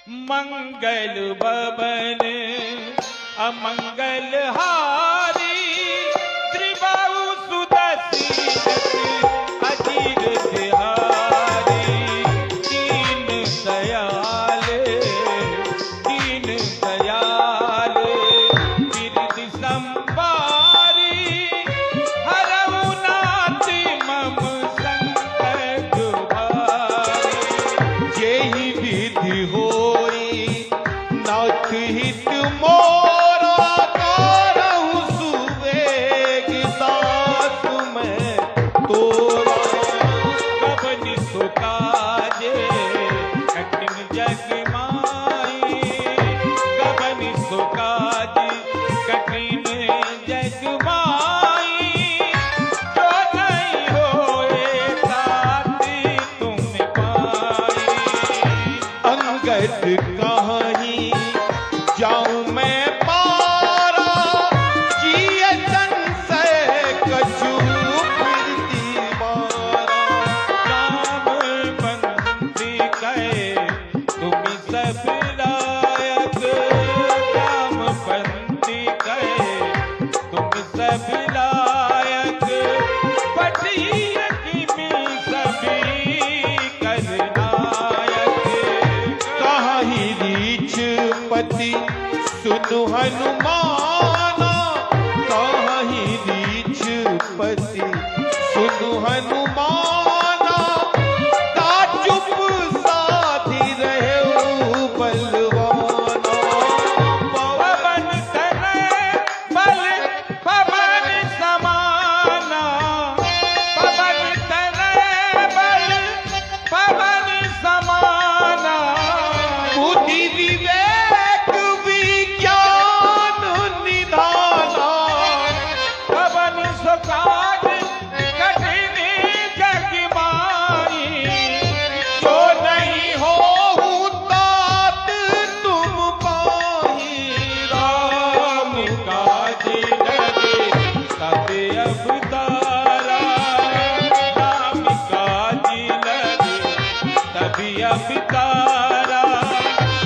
मंगल भवन अमंगल हारी, त्रिबाहु सुदर्शन अजीर तिहारी। दीन दयाल बिरधि संभारी, हरहु नाथ मम संकट भारी। जेहि विधि होई नाथ हित मोरा, करहु सुवेग दास मैं तोरा। कबनि सो काजे कठिन जग माई, कबनि सो काज कठिन जग माई। जो नहीं होए तात तुम पाई। अंगद कहीं जाऊं मैं पारा, जिय संशय कछु फिरती मारा। राम बंदी कहे तुम सब लायक, राम बंदी कहे तुम सब लायक। पटियक में सभी कर नायक। कहीं रीछ पति सुनु हनुमाना, कहीं रीछ पति सुनु हनुमाना। ता चुप साधि रहे बलवाना। पवन तनय बल पवन समाना, पवन तनय बल पवन समाना। बुद्धि विवेक विज्ञान निधाना। पवन सो काज कठिन जग माई। जो नहीं होहु तात तुम पाही। राम काज लगे तब अवतारा, राम काज लगे तभी अवतारा।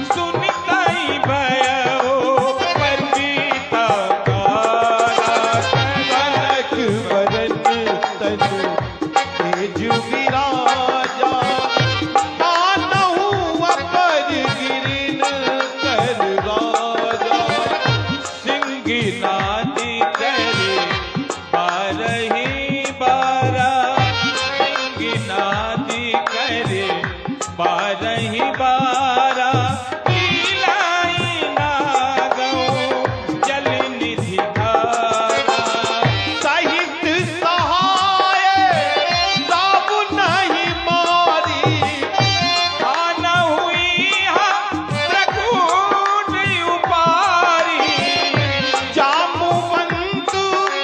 सुन कई भयो परपीता तारा। कनक वरन तनु तेज विराजा। मानहु अपर गिरिन कर राजा। सिंह नादी करे बारही बारा, सिंह नादी करे बारही बारा। लीलाई नागो जल निधि धारा। साहित्य सहाय दाबु नहीं मारी। आना हुई त्रकूट उपारी। जामुवंत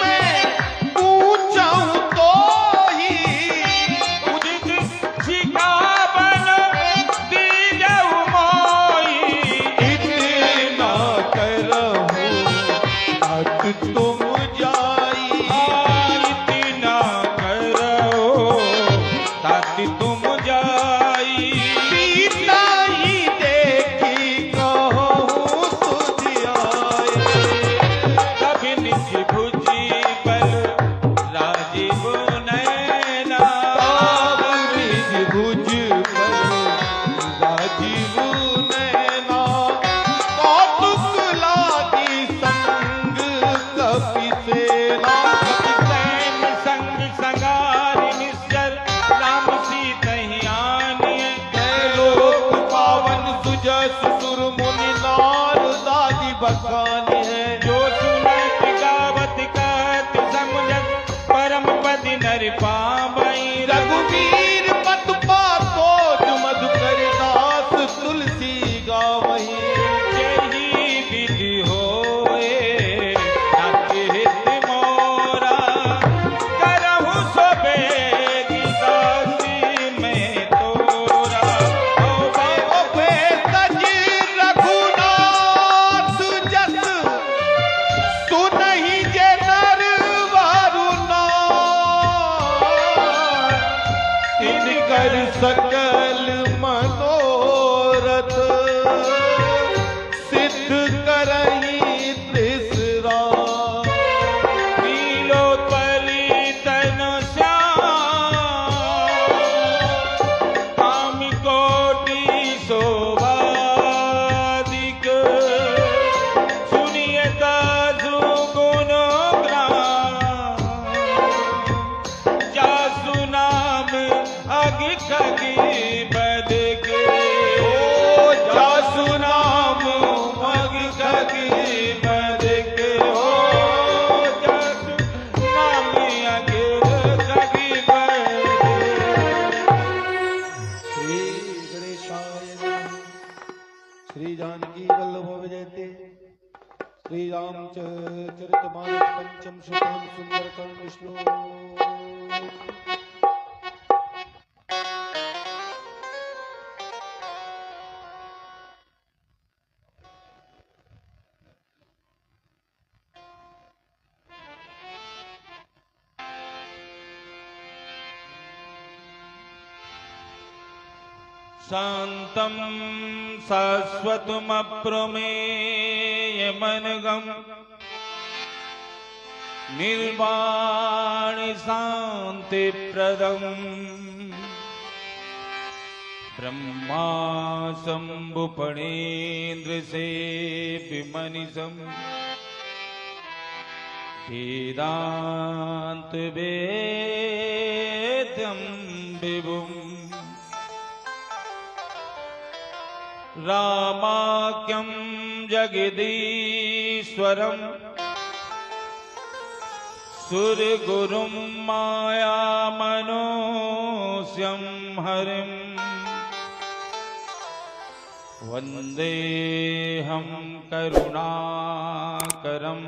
में पूछऊं तो ही। उदित शिखावन दीजहु मोई। इतना करहूं तात तुम जाई। इतना करो ताकि तुम जाई। सीता ही देखी कहूं सुध आए। कभी निज भुजी बल राजीव नैना। निज भुज पर राजीव नैना। कौतुक लागी संग कपि सेना। सैन संग संगारि निश्चर, राम सीतहि आनिय। लोक पावन सुजस सुर मुनि नारदादि बखानी है। जो सुनत गावत कहत समुझत, परम पद नर पावई। रघुवीर पत पातो जो मधुकर दास तुल गोविंदाय नमः। श्री जानकी वल्लभ विजयते श्री रामचरितमानस पंचम शतम सुंदरकांड श्लोक। शान्तं शाश्वतमप्रमेयमनघं निर्वाणशान्तिप्रदम् ब्रह्मा शम्भुफणीन्द्रसेव्यमनिशम् वेदान्तवेद्यं विभुम् रामाख्यं जगदीश्वरं सुरगुरुं मायामनोस्यं हरिं वन्देऽहं करुणाकरं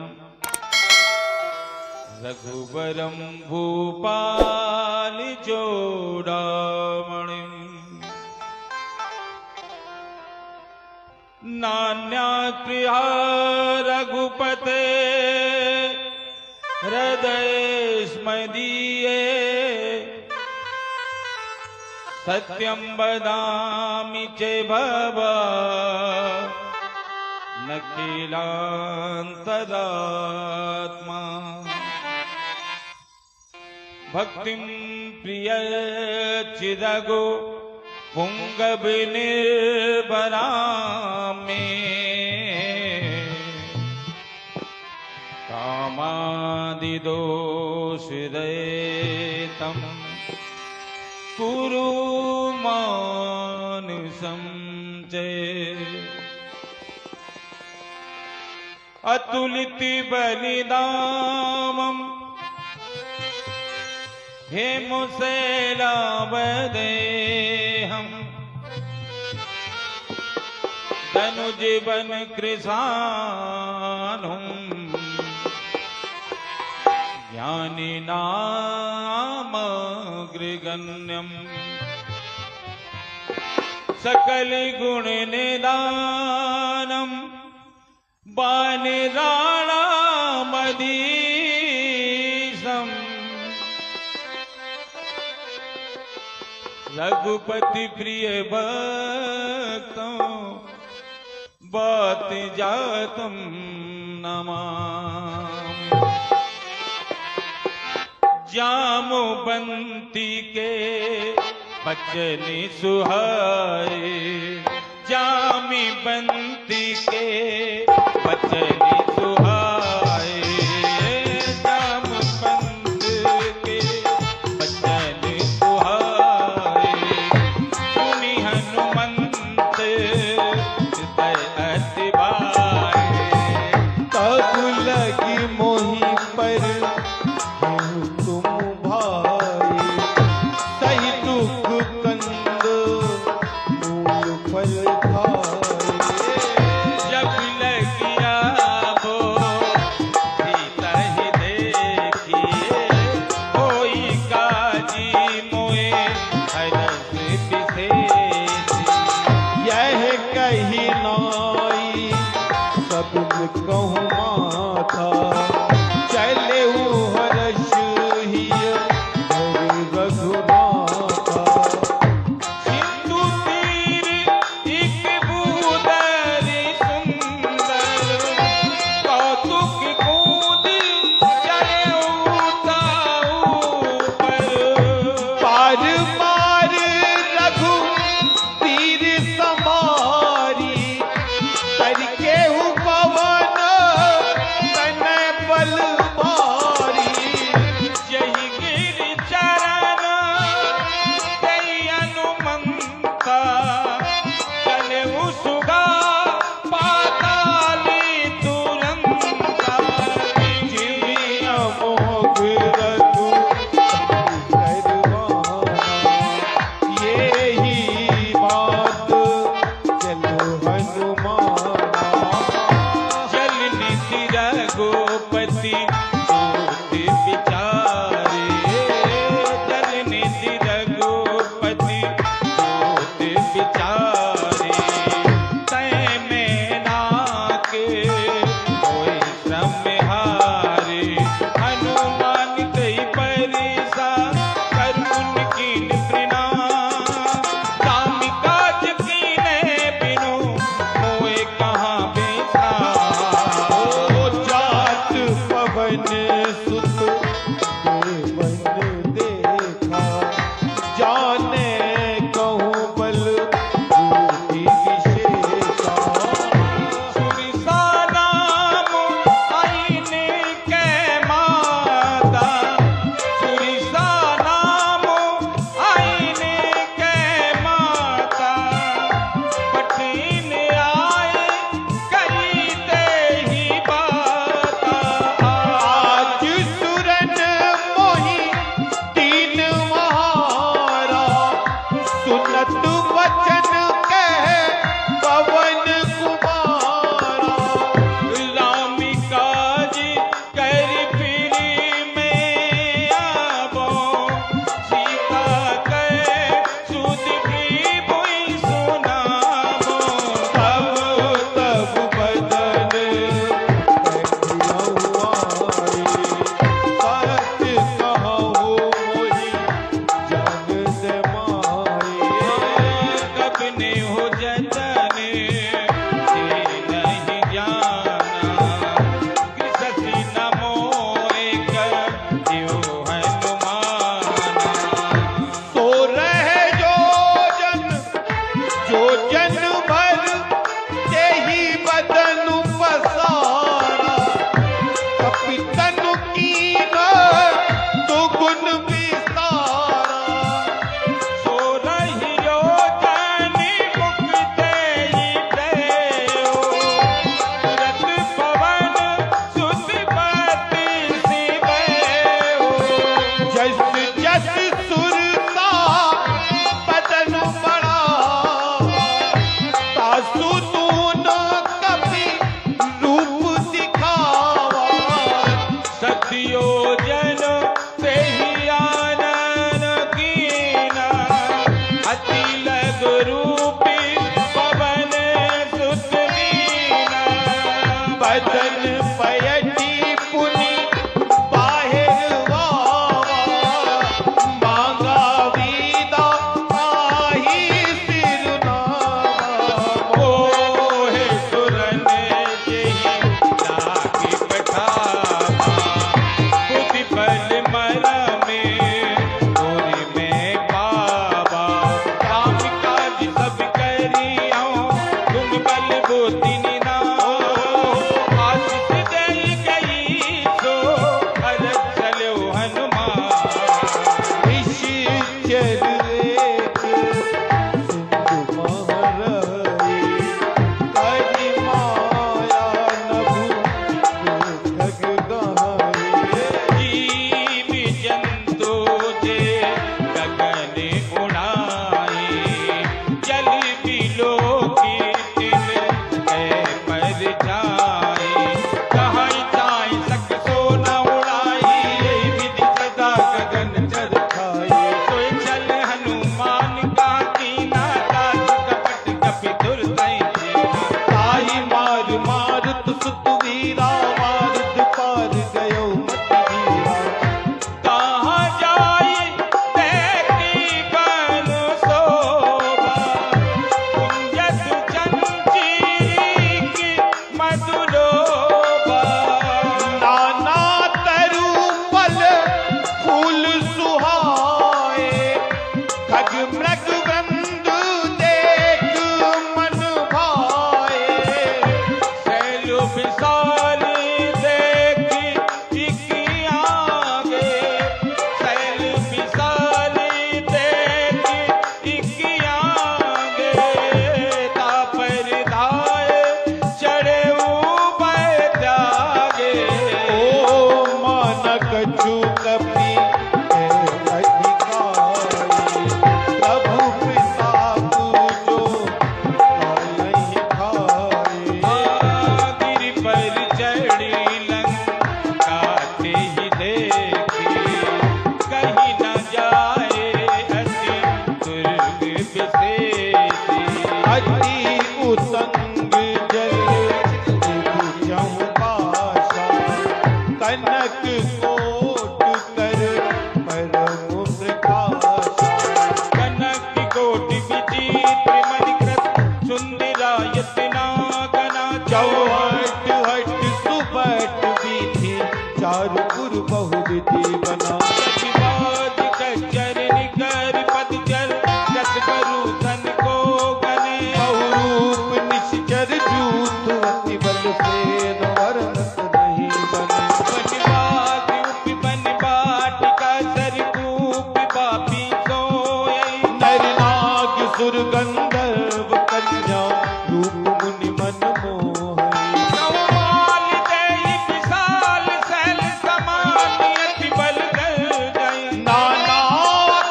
रघुवरं भूपालचूडामणिम् नान्या क्रिया रघुपते हृदयेस्मदीये सत्यं वदामि च भवा न किलान्तरात्मा भक्तिं प्रियचिदगो पुंगवनिर्भरा में कामादिदोषरहितं कुरु मानसं च अतुलित बलिदामं हेमशैलावदेहम् धनुजीवन कृशानुं ज्ञानिनामग्रगण्यम् सकल गुण निदानं वानराणामधीशम् रघुपति प्रिय भक्तों बात जातम नमामि जामुबंती के बचन सुहाए जामी बंती के बचन सुहाए जामुबंत के बचन सुहाए सुनी हनुमंत तब लगी मोहि पर तुम भाई सही दुख कंद मूल फल खाए। जब लगिया वो सीता ही देखिए कोई काजी मोए हरस विशेष यह कही नाई सब कहूँ माथा चले हर्ष ही रघुनाथा। सिंधु तीर एक बूदर सुंदर कौतुक कूद चढ़े ऊपर पार पार रघु तीर समारी करके पवन अपने हो जतन से नहीं जाना कृषि न मोए कर दियो हनुमाना तो रह जो जन भर ते ही बदन पसारा कपितन कीन दुगुन विस्तारा सो रहियो जानी मुक्ते ही दयो तुरत पवन सुत पति सिवयो जस जस सुरता बदन बड़ा तासु तून कपि रूप दिखावा सतियो जन से ही आनन कीना अति लग रूपी पवन सुत दीना बदन पयटी पुनि बाहिर वावा मांगा वीदा आही सिरनावा मोहे सुरन जेहि लागी पठावा बुद्धि बल मर में गोरी में पावा काम काज सब करियो तुम बल बुद्धि निना आशीष दे गई सो अरज चलो हनुमान निश्चर एक सिंधु महरई करि माया नभु ठग गहई जीव जंतु जे गगन उड़ाए जल बिलो की तिल है पर जाए कहाँ जाए सक सो न उड़ाई विधि सदा गगन चर खाए सोए चल हनुमान का कीना दास कपट कपि दुर्दय जीना ताही मार मार तुस तुवीरा मारत पार गयो मत धीरा कहाँ जाई देखी बन शोभा कुंजत चंचीरी की मधुरोभा नाना तरु फल फूल सुहाए खग मृग वृंद देख मन भाए शैल विशाल देखी टिकी आगे शैल विशाल देखी टिकी आगे तापर धाय चढ़े उभय त्यागे ओ मानक कपि अधिकारी प्रभु प्रताप जो नहीं खाए गिरि पर चढ़ी लंका ते ही देखी कहीं न जाए अति दुर्ग विशेषी अति उतंग जल दिखुचहु पाशा कनक कोट कर परम प्रकाशा कनक कोटि विचित्र मणिकृत सुंदरायत नागना चौहट हट सुबट विधि चारुपुर बहुविधि बना प्रतिवाद कच्चर निकर पदचर जस करू धन को गने बहुरूप निश्चर जूथ अति बल से वर्णत नहीं बने बनवाग उपि बन बाटिका सरकूप पापी सोए नर नाग सुर गंधर्व कन्या रूप मुनि मन मोहई कौमाल देहि विशाल शैल समान अति बल गई नाना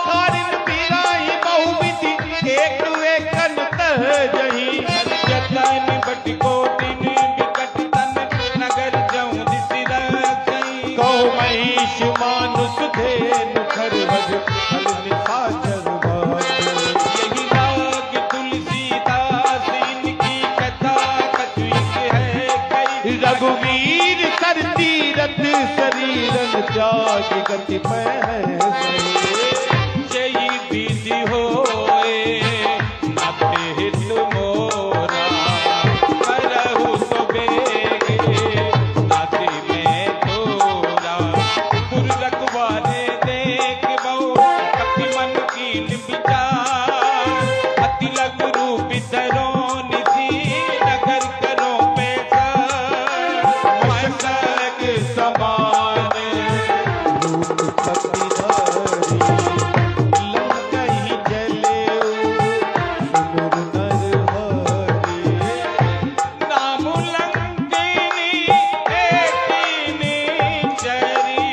कारिन बिराही बहुविधि एक वेकन तह जही जतन बट कोटिन विकट तन नगर जाऊं दिसि रखई कहो महिष मानुष धेनु खरवज फल निशाचर बात यही नाग तुलसीदास इनकी कथा कथुक है कई रघुवीर कर तीरथ शरीरन त्याग गति पै जय विधि होए नाते हित मोरा करहु तो बेगे दासी में तोरा पुर रखवारे देख बहु कपि मन कीन विचार अति लघु रूप धरो निधि नगर करो पैसा मस्तक समान रूप कपि धरि लंकहि जलेऊ सुनुर नर हरि नाम लंकिनी एकिनी चरी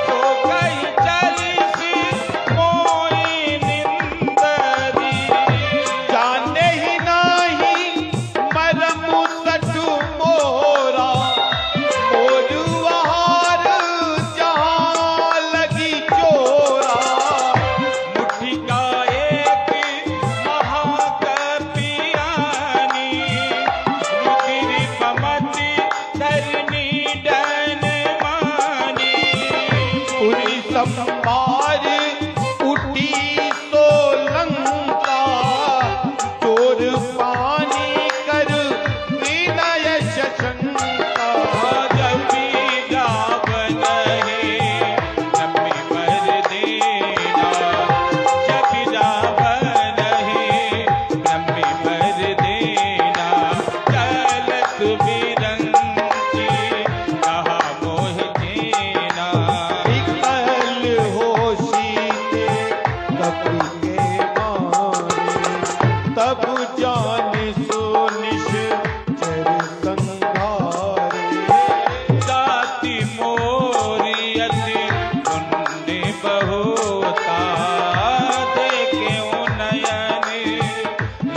तो कई चलिसि मोहि निंदरी जाने ही नाही मरम सटु मोरा मोर आहार जहाँ लगी चोरा मुट्ठी का एक महाकपियानी रुधिर पमति धरनी डन मानी पुरी संभार उठी सो लंका चोर पानी कर विनय शशंका जब भी रावण है नपि वर देना जब भी रावण है नपि वर देना चलत बिरंची कहा मोह जेना विकल होशी ते कपि के मारे तब जान सो निश्चर संघारे जाति मोरी अति पुण्य बहुता देखे नयन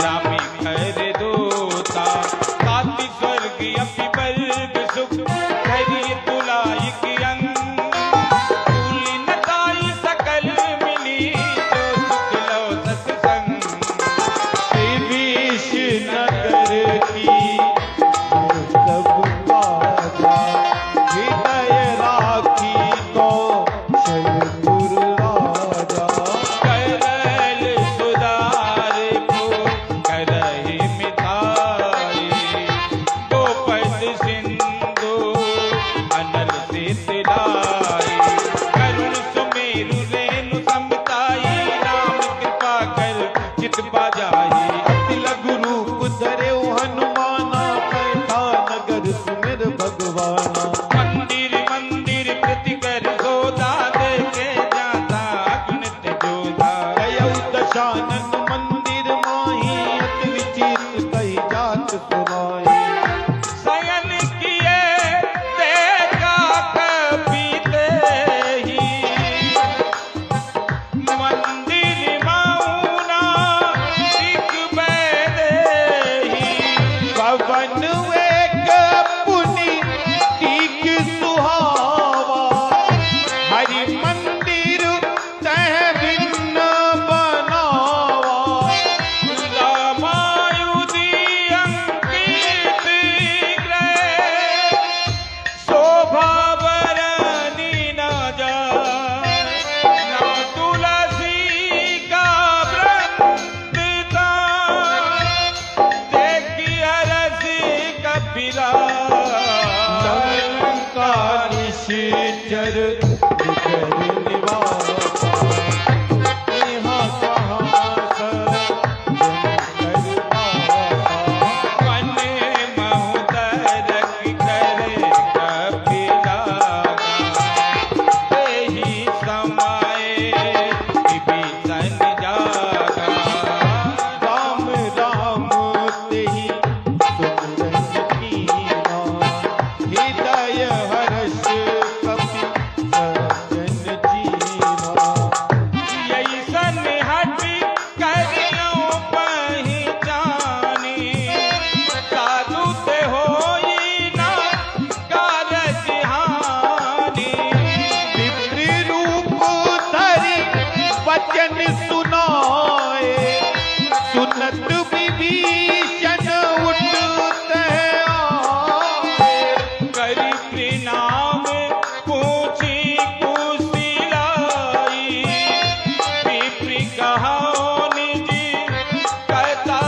लामी घर दोता ताति स्वर्ग अपि वर्ग सुख हरि तुलाई की अंग तुली नताई सकल मिली जो सुख लो सत्संग विष नगर की सब बाजा हृदय राखी तो शैलपुर राजा करल सुधार को करहि मिठाई गोपद सिंधु अनल सितलाई करुण सुमेरु रेणु समताई राम कृपा कर चित बाजाई अति लघु रूप धरे हनुमाना बैठा नगर सुमिर भगवाना मंदिर मंदिर प्रति कर सोदा देखे जाता अगणित जोधा गयौ दशानन मंदिर माही अति विचित्र कही जात सुनाई शयन किए देखा कपि तेहि मंदिर मौना दिख बैदेहि पवन एक पुनि टीक सुहावा हरि मंदिर तह भिन्न बनावा रामायुधि अंकित ग्रह शोभा बरनी न जाय ना तुलसी का वृंद देखी हरस कपिला लंका निश्चर विकर निवासा यहाँ कहाँ सजन करवासा वन महुदरक करे कपिला तेहि समय विभीषण जागा राम राम तेहि सुमिरन कीना हृदय हर्ष कपि सजन जीना यैसन हट करियो पहिचानी साधु ते होई ना कारज हानि विप्र रूप धरि वचन सुनाए सुनत विभीषण उठत आए करि प्रणाम पूछी कुशलाई विप्र कहो निज कहता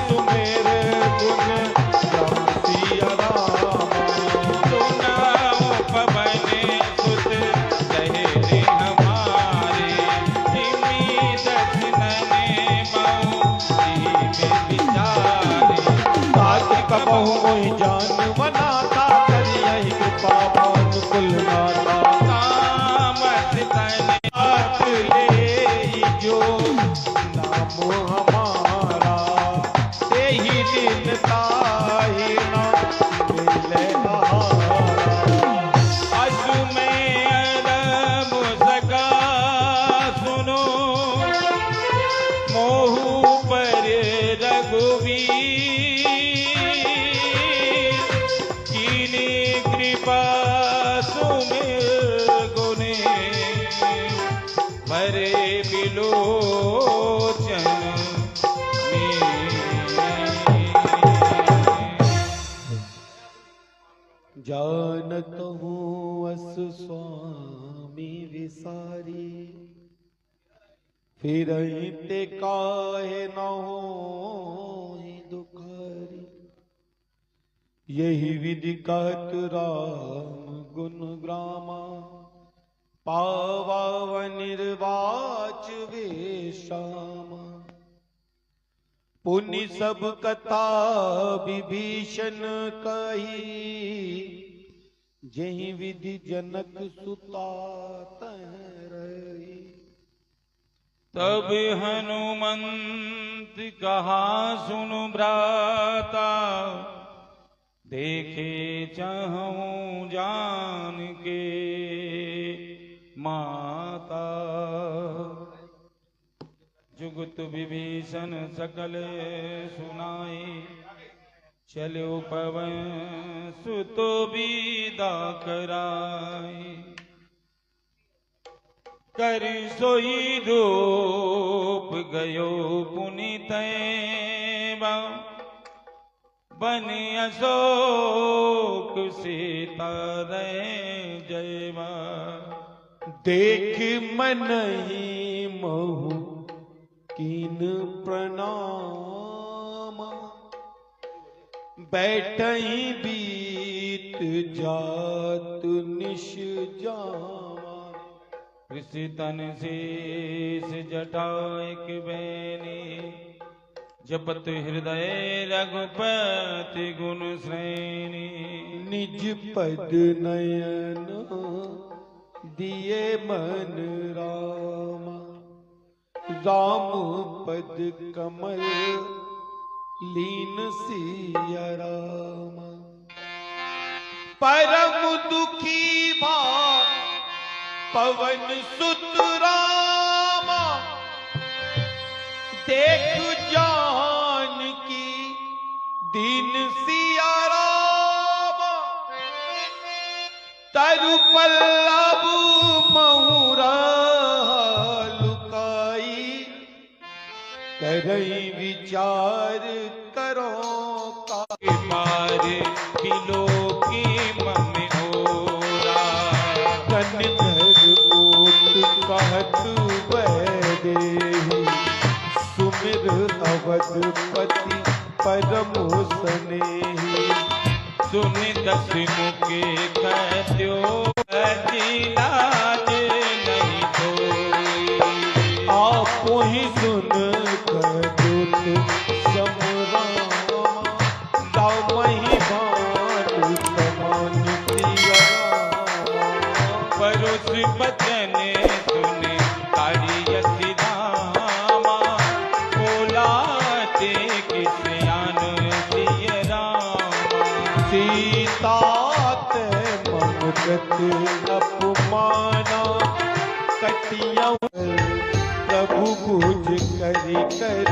सुमेर गुण गाऊं सिया रामा। सुनाओ पवन सुत सहेली हमारे, जिमी दर्शनने बहु जी में विचारे। साथ कबहु मोहि जान मनाता, करियहि कृपा भानुकुल नाथा। कामत तने हाथ ले जो नाम हमारा, तेहि दिन ताहि न मिले आहारा। अजु में अरम सका सुनो, मोहु पर रघुवीर, कीनी कृपा सुमिर गुने, भरे बिलोचन में। जानत हूँ अस स्वामी विसारी, फिर ते काहे न होहि दुखारी। यही विधि कहत राम गुण ग्रामा, पावा निर्वाच वे श्यामा। पुनि सब कथा विभीषण कही, जहि विधि जनक सुता तह रही। तब हनुमंत कहा सुनु भ्राता, देखे चाहूं जान के माता। जुगत विभीषण सकल सुनाई, चलो पवन सुतो बीदा कराई। कर सोई रूप गयो पुनित बन अशोक सीता रे जयवा। देख मन ही महु कीन प्रणाम, बैठई बीत जात निश जामा। ऋषितन शेष जटा एक बैनी, जपत हृदय रघुपति गुण श्रेणी। निज पद नयन दिए मन रामा, राम पद कमल लीन सिया रामा। परम दुखी भा पवन सुत रामा, देख जान की दीन सिया रामा। तरु पल्लव महुरा लुकाई, करई विचार करो का। मार बिलो की मन ओरा, कन धर ओट कहत वैदेही। सुमिर अवधपति परम स्नेही, सुन दस मुखे कहत्यो लाज नहीं कोई। आप ही सुन कदुत समरामा, राम ही भानु समान सिया रामा। परुष बचन सुन कारियति रामा, बोलाते किसयान सिय रामा। सीता ते ममगत अपमाना, कटिया प्रभु भुज करि कर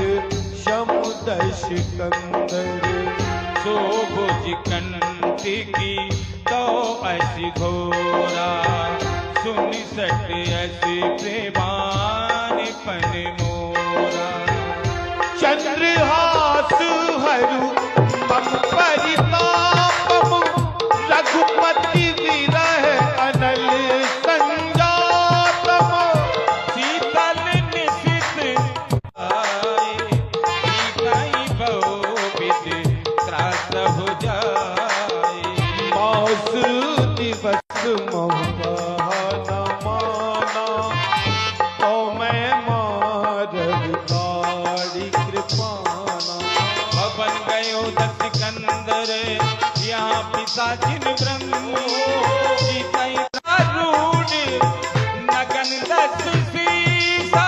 शमुदश कंदर। सो भुज कंठी की तो ऐसी घोरा, सुन सट ऐसी प्रेमान पन मोरा। चंद्रहास हरु मम परितापम, रघुपति विरह अनल संजातम। शीतल निशित आए, सीताई बहु सब जाए। मास दिवस मौका न माना, तो मैं मारग गाड़ी कृपाना। भवन गयो दस सिकंदर, यहाँ पिता जिन ब्रह्म। जीतई दारुण नगन दस सीसा,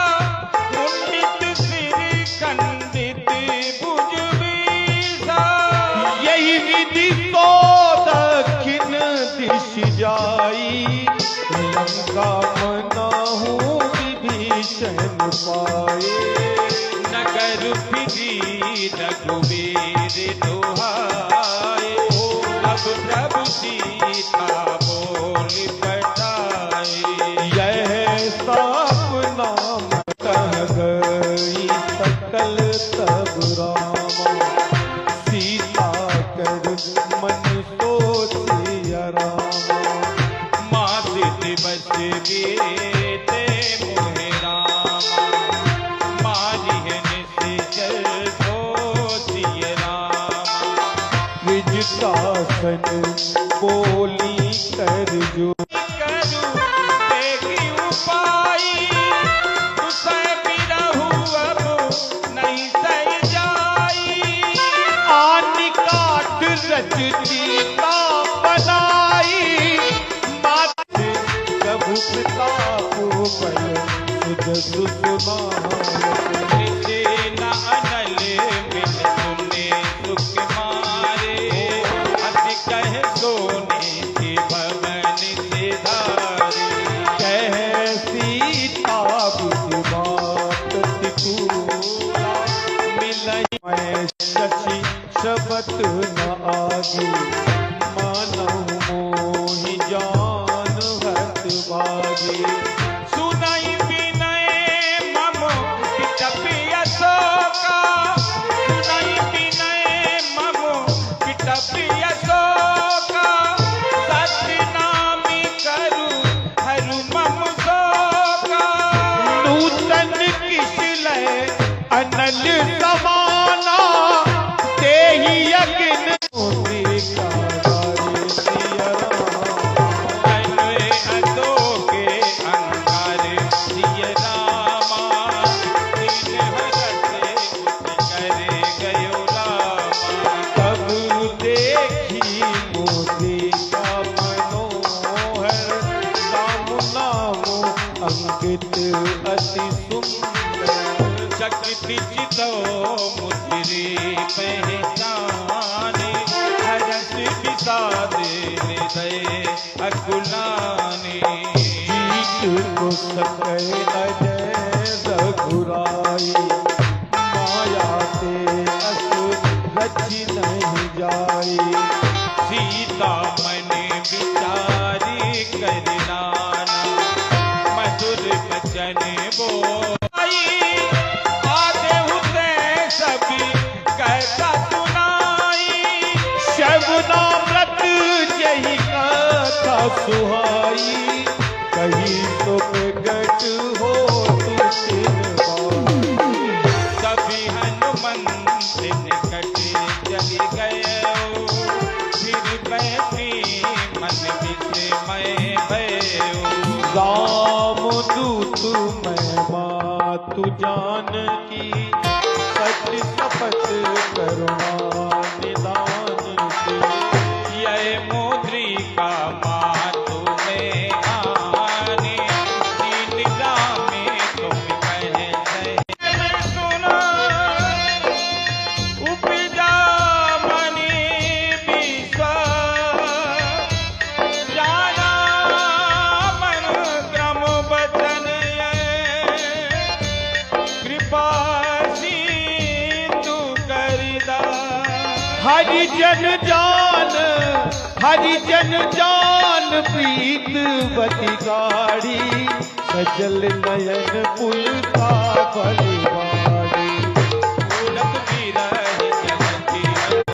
कुंडित सिर खंडित भुज बीसा। यही विधि तो दक्षिण दिश जाई, लंका मनाहू विभीषण पाए। नगर फिरी रघुवीर दुहाए, अब प्रभु सीता बोल पटाए। यह साप नाम कह गई सकल तब रामा, सीता कर मन सोचिया रामा। मास दिवस बीते मोहे रामा, मारिह निश्चर सोचिय रामा। विजटासन बोली कर जो, करू देखी उपाई, तुसै बिरहु अब नहीं सह जाई। आन काट रचती का बनाई, माथे प्रभु प्रताप बल सुजस सुनाए। निजे न अनल मिल सुने सुख मारे, अति कह सोने के भवन से धारे। कह सीता बुझ बात तितूला, मिलई मैं शशि शबत न आगे। मानव मोहि जान हत भागे, सुनाई विनय मम पिटपि अशोका, सुनाई विनय मम पिटपि अशोका। सत्य नामी करू हरु मम शोका। नूतन किसलय अनल समाना, तेहि यज्ञ मोति का गारे सिया राम। अन्वय अतोके अंगार सिय रामा, दीन हरत करे गयो रामा। तब देखी मोती का मनोहर, राम नामो अंकित अति सुंदर। शक्ति चितो मुद्री पहचाने, हरस विषाद हृदय अकुलाने। जीत को सकय अजय रघुराई, माया ते अस रचि नहीं जाई। सीता मन विचारी कर नाना, मधुर वचन बोलाई। आते हुते सभी कहता सुनाई, शबनामृत जही कथा सुहाई, कही तो प्रगट हो सभी हनुमंत निकट चली गए। फिर बैठी मन विस्मय भयो। राम दूत मैं मातु जान की, सत्य शपथ करुणा निदान की। यह मुद्रिका मातु में आने, दीन गामे तुम कहते। सुना उपजा मणि विश्वास, जाना मन क्रम बचन कृपा सिंधु करिदा। हरिजन जान प्रीत बति गाड़ी, सजल नयन पुल का बलिवाड़ी। उलट बिरहि जगति आयत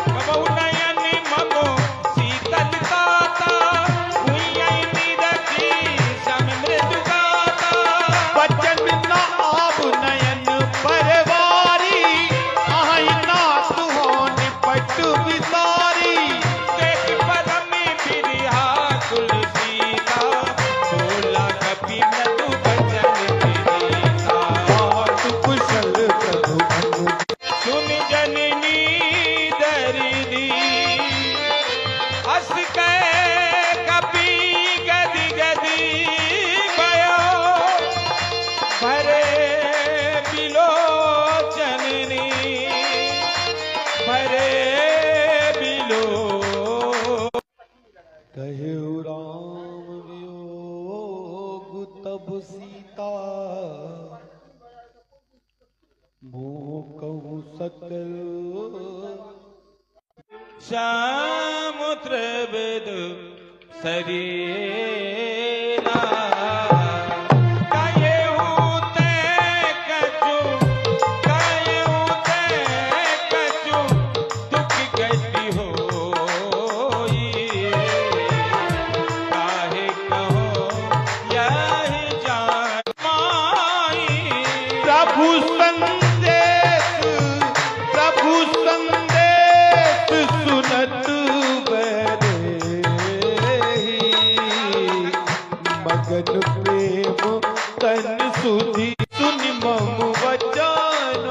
कबहु नयन ममो शीतलताता, हुइयै निरखी सम मृदु गाता। बचन न आब नयन परवारी, आहि नाथ होन हंस के कपी गदी गदी भयो भरे बिलोचननी भरे बिलो कहे राम वियोग तब सीता मोह कहूँ सकल समुद्र वेद शरीरा दुख गति होई काहे कहो यही जान माई प्रभु संदेश सुनत बरे मगन प्रेम तन सुधि सुनि मम वचन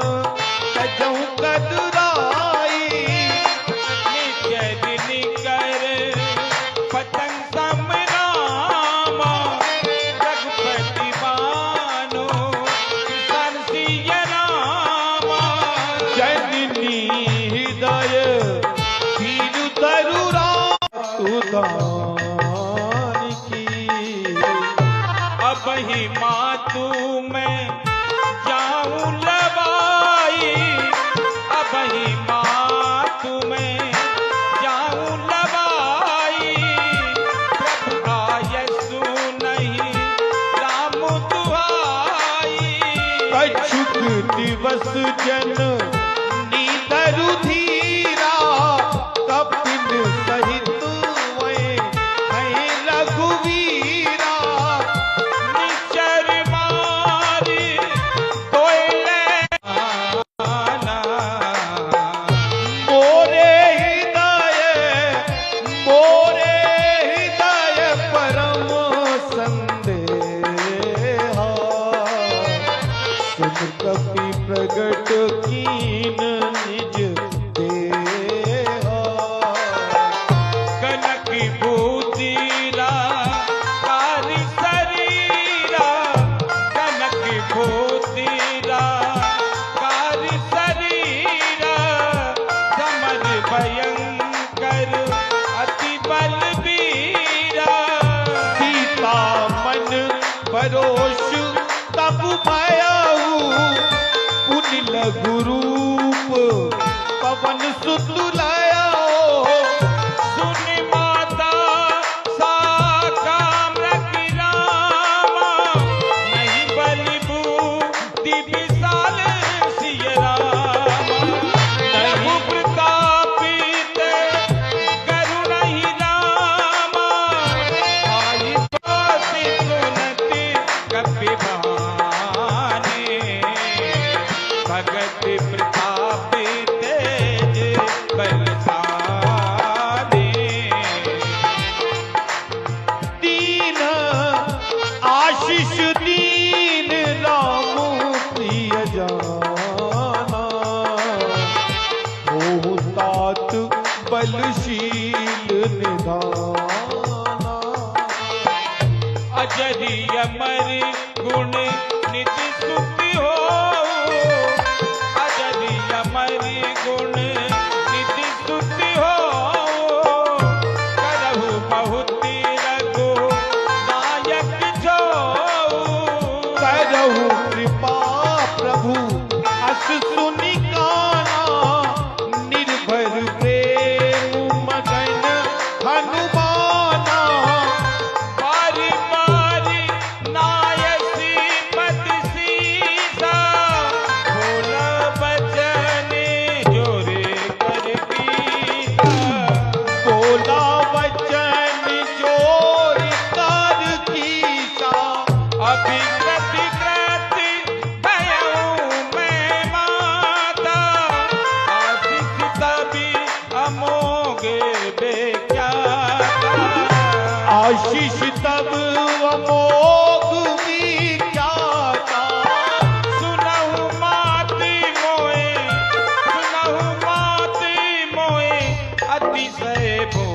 सजहु कदराई निचर निकर पतंग समरामा रघुपति बानो किसान सिय रामा जननी हृदय धीर तरु राम की अब ही मातू में जाऊं लबाई अब ही मातू में जाऊं लबाई प्रभु आयसु नहीं राम दुहाई कछुक दिवस जन नीतरु धीरा कपिन सहित वै हैं रघुवीरा निचर मारी तोयले आना मोरे हृदय परम संदेहा सुन कपि प्रगट कीन निज देहा कनक भूतिरा कारी शरीरा कनक भूतिरा कारी शरीरा समर भयंकर अति बलबीरा सीता मन परोष तब भयऊ पुनि लघु रूप पवन सुत लयो सुन माता साकाम रखी रामा नहीं बलिबूति विशाल सिय रामा प्रभु प्रतापित करुण ही रामा आई बासी सुनती कपि भाने भगत प्रताप तेज बलशाली दीन आशीष दीन राम प्रिय जाना हो तात बलशील निधाना अजरी अमर गुण नित्य स्तुति हो अजरी अमर गुण नित्य स्तुति हो करहु बहुत रघु नायक जो करहु कृपा प्रभु अस सुनि काना निर्भर प्रेम मगन हनुमाना बारी बारी नायसी पद सीसा भोला बचन जोरे कर पीसा बोला वचन जोर कर कीसा अभिकृत कृत भयऊ मैं माता आशीष तभी अमोघ बेख्याता आशीष तब अमोघ विख्याता सुनहु माती मोए अतिशय भो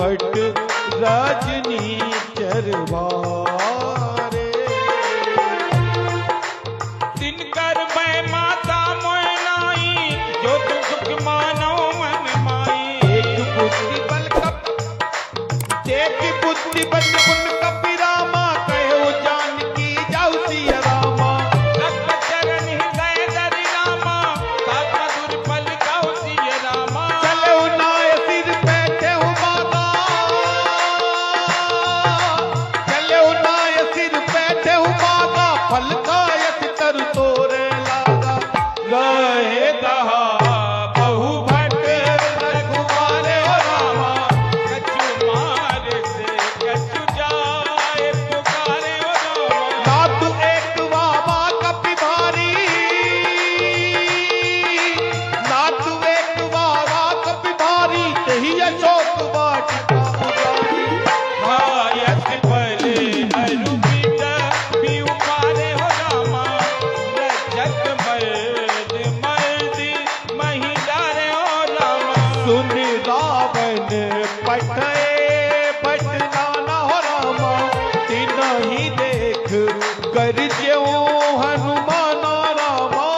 बट रजनी चरवारे। दिनकर मैं माता मोयनाई जो तुम सुख मानो मन माई। एक बुद्धि बल कप एक बुद्धि बल गुण कपिरामा कहो जानकी जाऊ सिया रामा। रक्त चरण हृदय धरि रामा सात मधुर फल गाओ सिया रामा। चलो नाय सिर बैठे हो माता चलो नाय सिर बैठे हो माता फल खायत तर तोरे लागा। गए दहा बहु भट रघुवारे हो रामा। कछु मार से कछु जाए पुकारे हो रामा। ना तू एक बाबा कपि भारी ना तू एक बाबा कपि भारी तही अशोक वाटिका पुजारी। भायत भले अरु बीज भी उपारे हो रामा। रजक मर्द मर्द महिलारे हो रामा। सुन रावण पठे पट नाना हो रामा। तिनहि देख कर ज्यों हनुमाना रामा।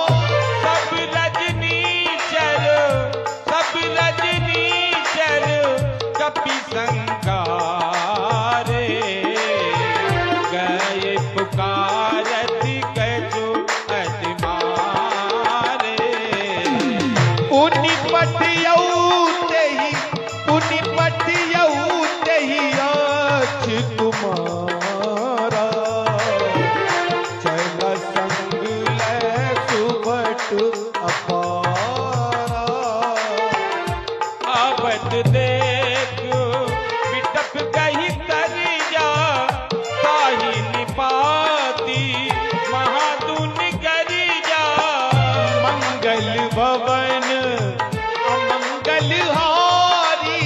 सब रजनीचर कपि संगारे। गए पुकारत कछु अति मारे। उनि पठियऊ तेहि आछ तुम्हारा। चल संग लै सुभट अपारा। आवत देख बिटप गई करिया। ताहि निपाती महादुन गरिया। मंगल भवन अमंगल हारी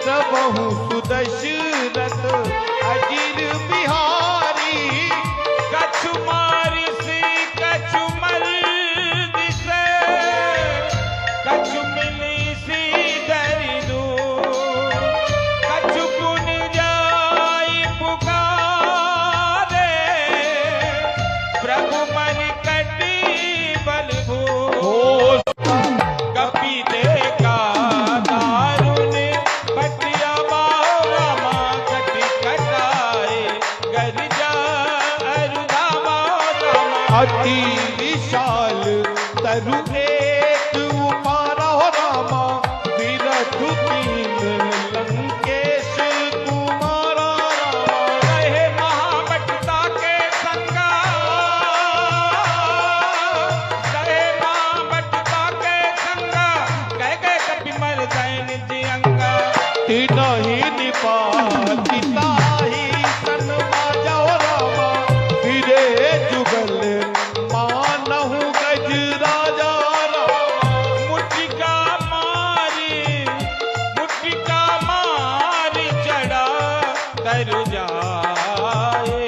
सबहु सुदशरथ अजिर बिहारी। कछु मारिसी कछु मर्द से कछु मिलिसी धरि दूर। कछु पुन जाई पुकारे प्रभु मन कटी बल भूर। कपि देखा दारुण पटिया बाहो रामा। कटि कटाए गरिजा अरुधामा रामा। अति विशाल तरु एक उपारा हो रामा। विरथु कीन लंकेश कुमारा रामा। रहे महाबटता के संगा। रहे महाबटता के संगा। कह गए कपि मर जाए निज अंगा। तिनहि निपाति ताहि सन बाजा हो रामा। फिरे जुगल मानहु गज राजा रामा। मुट्ठिका मारी चढ़ा तर जाए।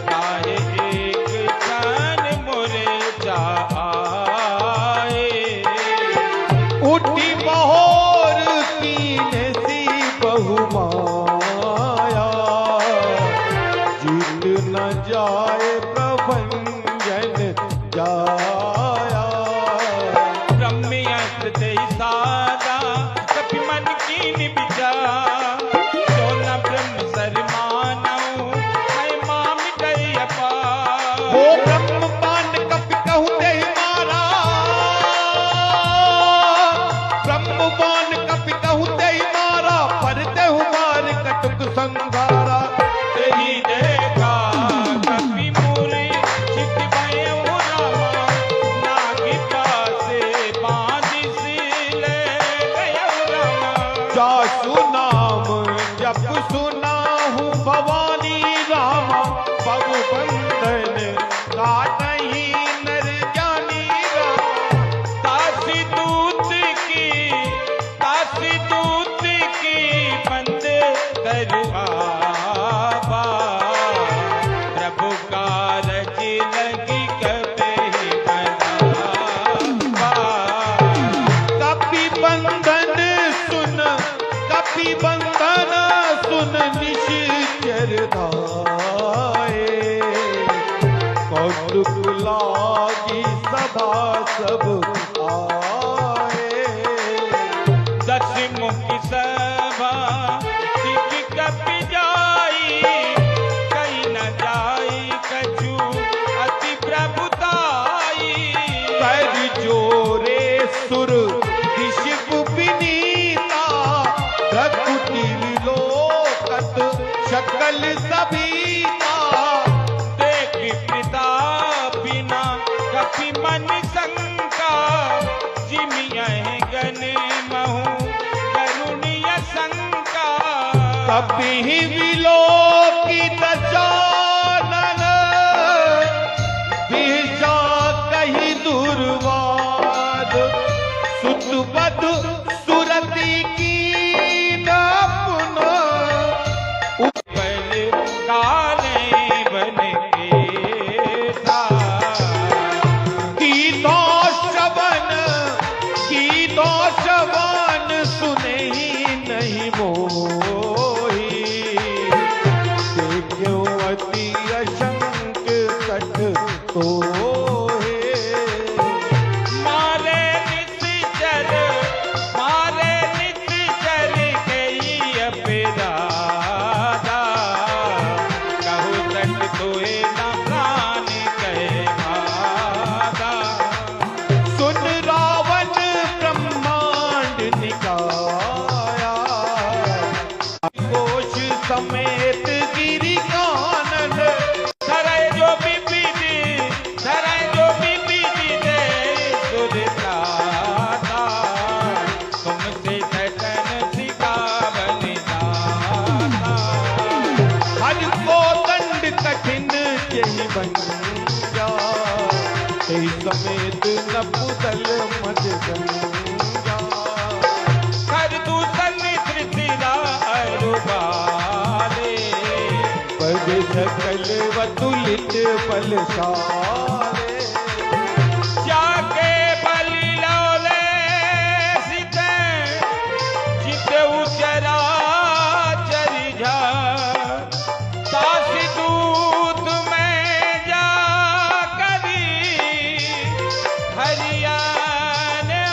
काहे एक क्षण मोरे जाए। उठी बहोर कीन सी बहुमाया। जीत न जाए प्रभंजन जाया। ब्रह्मयंत्र दे सादा कपि मन कीन विचार। जो न ब्रह्म सर मानऊ महिमा मिटई अपार। हो ब्रह्मपान कपि कहु तेहि मारा। ब्रह्मपान कपि कहु तेहि मारा। पर तेहु मार कटुक संघारा। तेहि देखा कपि मूरी छित भयो रामा। नागी पासे बांधिस ले गयो रामा। जासु नाम जप सुनाहु भवानी रामा। बहु बंधन काटहि नर जानी रामा। दासी दूत की बंद करुआबा। प्रभु कारज लगी कपि बनावा। कपि बंधन सुन कपि सुख लागी सभा सब आए। दस मुख सभा सिख कपि जाई, कहीं न जाई कछु अति प्रभुताई। कर जोरे सुर दिशिप विनीता, प्रकृति विलोकत शकल सभीता। देख पिता बिना कपि मन शंका, जिमिया गण महु करुणीय शंका। कपि विलोकित चानन, विषा कही दुर्वाद। सुतपद सुरति की न पुनः, पल काले बन के था। गीतो श्रवण सुने ही नहीं मोही। क्यों अति अशंक सठ तोहे। मारे निश्चर गई अपराधा। कहु सठ तोए न प्राण कहे भागा। सुन रावण ब्रह्मांड निकाया, कोश समेत गिरि कानन। धरै जो विपीति दे सुरताता। तुमसे सटन सिखावन जाता। हर को दंड कठिन यही बन जा, तेहि समेत नपुदल मज गंगा। कर दूषण तृषिरा अरुबाले। पद सकल वतुलित बलशाले। जाके बलि लौले सीते, जितऊ चराचर झार। दासी दूत में जा करी, हरियाणा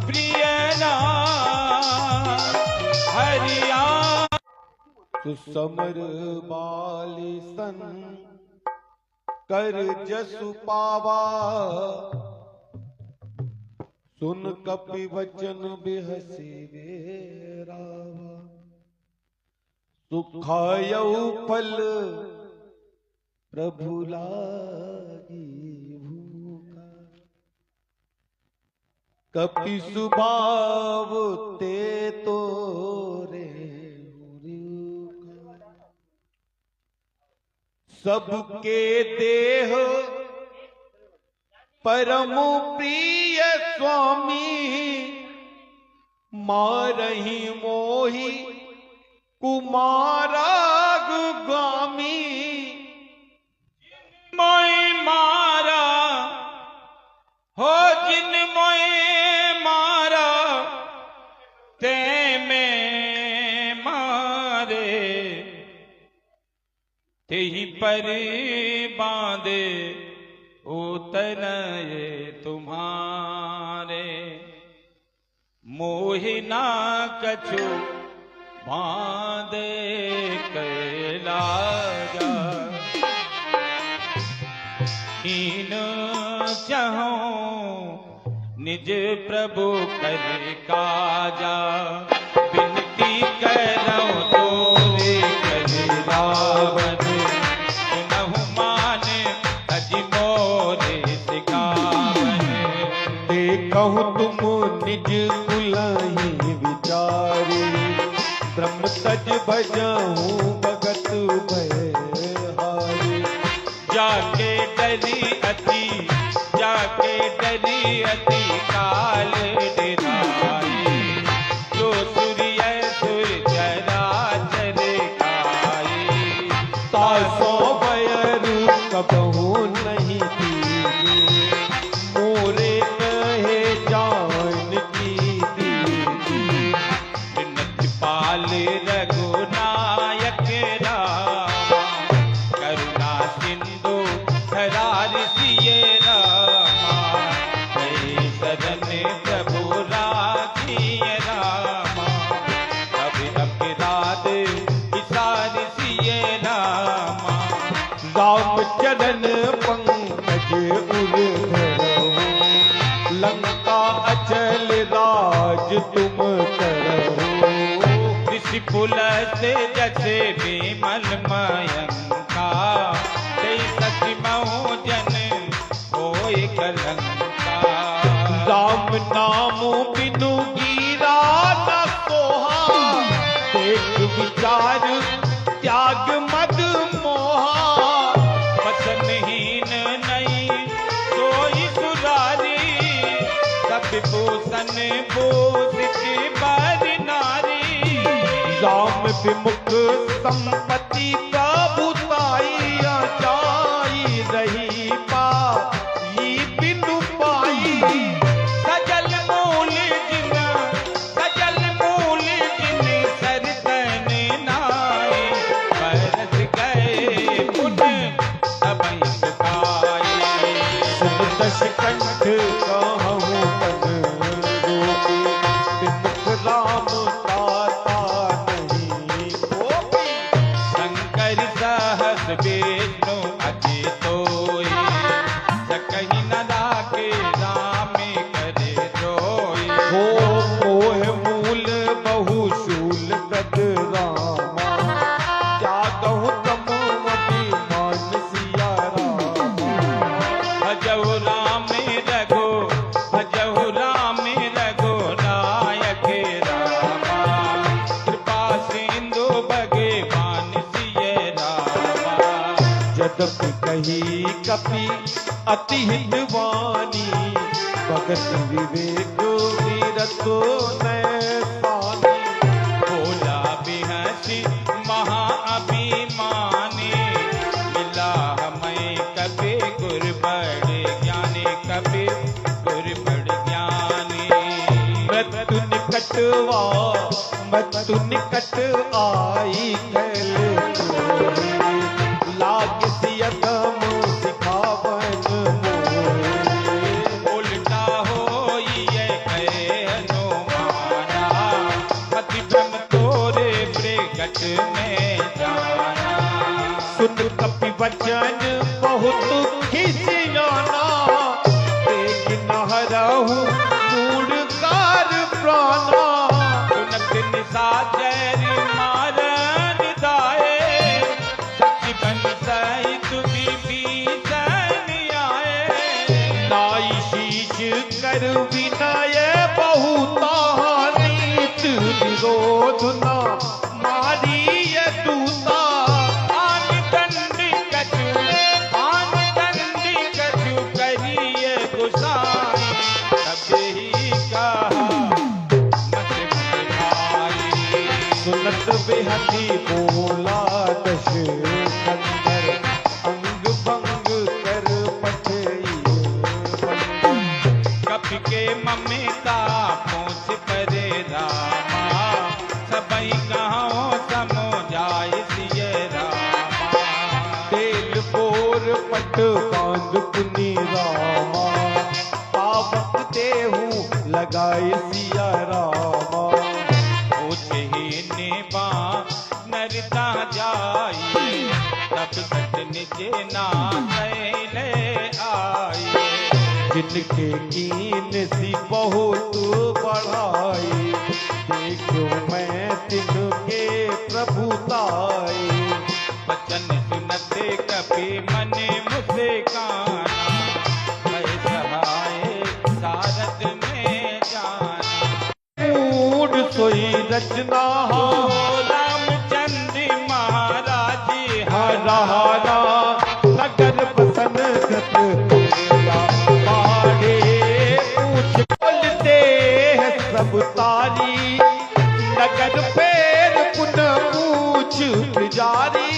प्रिय नाम हरियाणा। सुसमर बाली सन कर जसु पावा, सुन कपि वचन बिहसी वे रावा। सुखायऊ फल प्रभु लागी भूखा, कपि सुभाव ते तोरे हुरिका। सबके देह परम प्रिय स्वामी, मारही मोही कुमाराग गामी। मोय मारा हो जिन मोय मारा, ते में मारे। तेहि पर बांधे उतनये तुम्हारे। मोहि ना कछु बांधे कैलाजा। हीन चाहो निज प्रभु कर काजा। बिनती करो तोरे कर रावण, सुनहु मान अजि मोरे सिखावन। देखहु तुम निज कुलहि विचारी, ब्रह्म तज भजहु भगत भयहारी। जाके डरी अति काल डराई। जो सूर्य सुर चराचर खाई। तासो बैर कबहु नहीं दीजे, मोरे कहे जान की दीदी। विनति पाल रघुनायक रामा, करुणा सिंधु धरा राम चरण पंकज उर्धरहु, लंका अचल राज तुम करहु। ऋषि पुलस्त्य जसे विमल मयंका, जय सखी महु जन होय कलंका। राम नाम बिनु गिरा न सोहा, देख विचार त्याग मद मोहा। वचनहीन नहीं सोई सुरारी, सब भूषण भूषित बर नारी। राम विमुख संपत्ति प्रभुताई, जाई रही पाई बिनु पाई। सजल मूल जिन सरतन नाय, बरस गए पुण्य सबई सुखाए। सुन दशकंठ कहूँ तन रूपी, विमुख राम ताता नहीं कोपी। शंकर सहस विष्णु अति सोई, सकहि न लागे राम करे जोई। हो मोह मूल बहुशूल तद रामा, त्यागहु तम अभिमान सिया रामा। भजहु राम रघु नायक रामा, कृपा सिंधु भगवान सिय रामा। यद्यपि कही कपि अति हितवानी, भगत विवेक वीरतो नैसानी। भोला बिहसी महाअभिमानी, मिला हमें कभी गुर बड़े ज्ञानी, कभी गुर बड़े ज्ञानी। मृत्यु निकट आई कैल कोई, लाग सियतम सिखावन मोहि। उल्टा होई ये कहे हनुमाना, अति भ्रम तोरे प्रगट में जाना। सुन कपि वचन बहुत खिसियाना, देख नहरहु मूढ़ कार प्राणा। सुनत निशाचर मारन दाए, सखी बन सहित विभीषण आए। नाई शीश कर विनय बहुता, नीत विरोध न मारिय दूता। आन दंड कछु करिए गुसाई, तबहि कहा मत भाई। सुनत बेहती बोला दशकंदर, अंग भंग कर पठई कपि के ममता पहुँच परे रामा, सबई कहो समो जाय सिय रामा। तेल बोर पट बांध पुनि रामा, पावक देहु लगाए सिया रामा। पूछहि निबा नरता जाई, तब सट निज नासैले आई। जिनके कीन सी बहुत बढ़ाई, देखो मैं तिनके प्रभुताई। बचन सुनते कपि मन मुझे काना, भय सहाय सारद में जाना। मूड सोई रचना हो रामचंद्र महाराज हरा हरा, नगर बसन गत बाड़े। पूछ बोलते हैं सब तारी, नगर फेर पुनः पूछ जारी।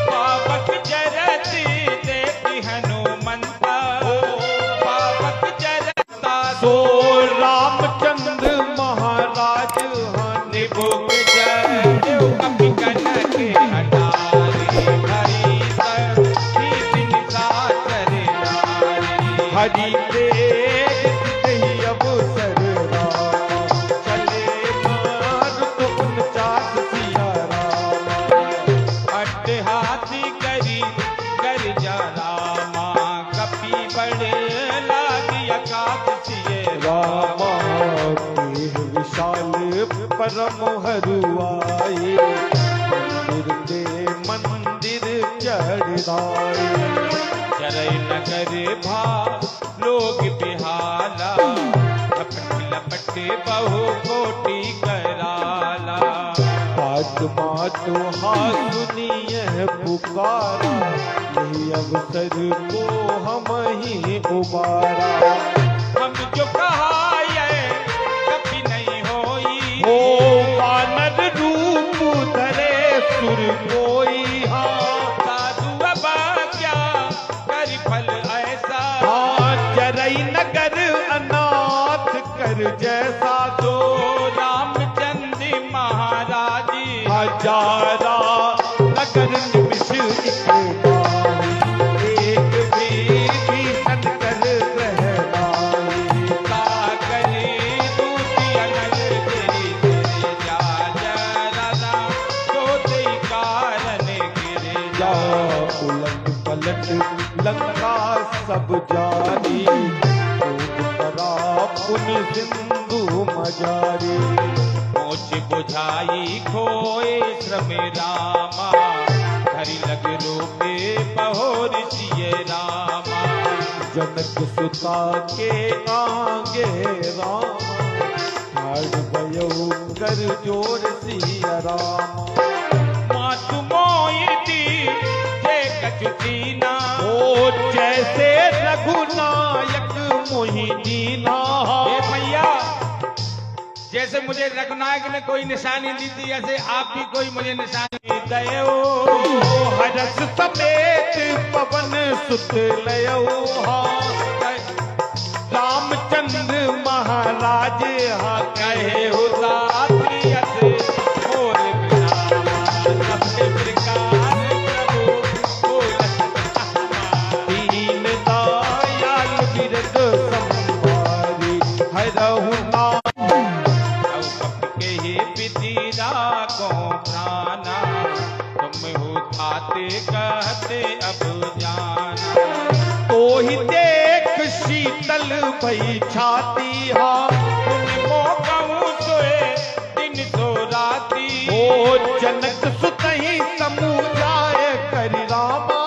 पावक जरत देखि हनुमंता, पावक जरता सो रामचंद्र महाराज निभुक जय कपि कनक हटारी। हरि सखी निशाचर नारी, हरि तेज अवसर रामा, चले मारुत 49 सिया रामा। अट्टहासी करी परम हरुआए, मंदिर ते मंदिर चढ़ाए। चरई नगर भा लोग बिहाला, लपट लपट बहु कोटि कराला। आत्मा तुहा सुनिए पुकारा, यही अवसर को हम ही उबारा। हम जो कहा ये कभी नहीं होई, हो वानर रूप धरे सुर कोई, हाँ साधु बाबा क्या कर फल ऐसा। हाँ चरई नगर अनाथ कर जैसा, तो रामचंद्र महाराज हजारा नगर निमिष एक बारी, एक भी भीषण कर रहनाई। का करे दूती अनल तेरी तेरे जा जरा, तो तेरी कारण गिरे जा जा। उलट पलट लंका सब जानी, खूब करा पुन सिंधु मजारी। मोच बुझाई खोए श्रम रामा, धरि लग रोपे बहोर सिय रामा। जनक सुता के आगे राम, हाड़ भयो कर जोर सिया राम। मातु मोई दी जे कछु दीना, ओ जैसे रघुनायक मोहि दीना। हे मैया जैसे मुझे रघुनायक ने कोई निशानी दी थी, ऐसे आप भी कोई मुझे निशानी दयो। हरस समेत पवन सुत लयो, रामचंद्र महाराज हा कहे उदारियत मोर बिना, सब प्रकार प्रभु बोलत दीन दयाल बिरद संवारी, हरहु नाम को प्राणा। तुम हो थाते कहते अब जाना, तो ही देख शीतल भई छाती, हा तुमको कहूँ सोए दिन सो राती। ओ जनक सुतहि समुझाए करि रामा,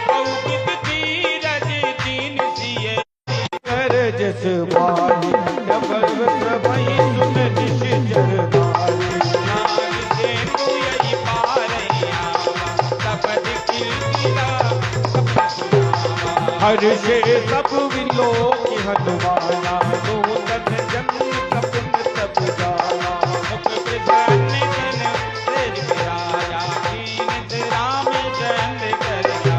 कौगिक धीरज दीन सिए कर जस बाली, जबर वही सुन निश जरदारी। नाग से तू यही पारैया, सबद किलकिला सब सुनावा। हर्षे सब विलोक हनुमाना, नूतन जन्म कपिन तब जाना। मुख प्रसन्न जन तेज विराजा, कीनत रामचंद्र कर राजा।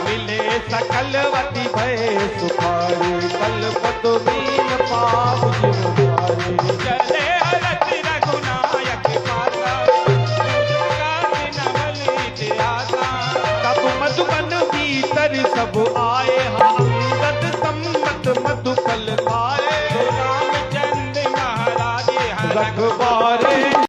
मिले सकलवती भय सुखारी, कलपत मीन पाप जिम्हारी। चले हरत रघुनायक पासा, दूध का नवल इतिहासा। तब मधुबन भीतर सब